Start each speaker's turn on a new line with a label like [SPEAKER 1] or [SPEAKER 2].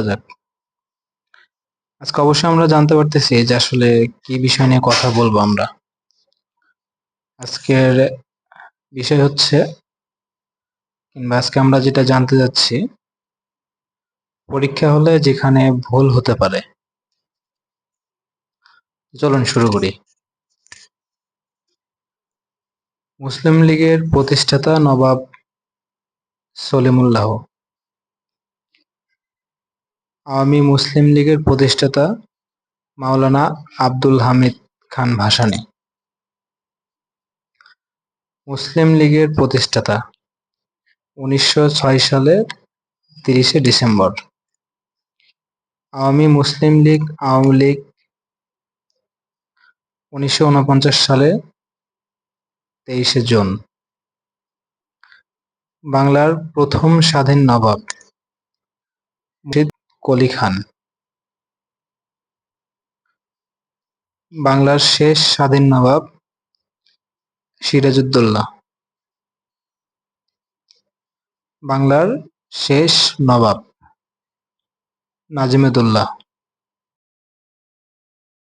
[SPEAKER 1] যাক। আজকে অবশ্যই আমরা জানতে পারতেছি যে আসলে কি বিষয় নিয়ে কথা বলবো আমরা। আজকের বিষয় হচ্ছে, কিংবা আজকে আমরা যেটা জানতে যাচ্ছি, পরীক্ষা হলে যেখানে ভুল হতে পারে। চলুন শুরু করি। মুসলিম লীগের প্রতিষ্ঠাতা নবাব সলিমুল্লাহ। আওয়ামী মুসলিম লীগের প্রতিষ্ঠাতা মাওলানা আব্দুল হামিদ খান ভাসানী। মুসলিম লীগের প্রতিষ্ঠাতা 1906 সালের 30শে ডিসেম্বর। আওয়ামী মুসলিম লীগ আওয়ামী লীগ 1949 সালে 23শে জুন। বাংলার প্রথম স্বাধীন নবাব মুর্শিদ কুলি খান। বাংলার শেষ স্বাধীন নবাব সিরাজউদ্দৌলা। বাংলার শেষ নবাব নাজিমুদ্দৌলা।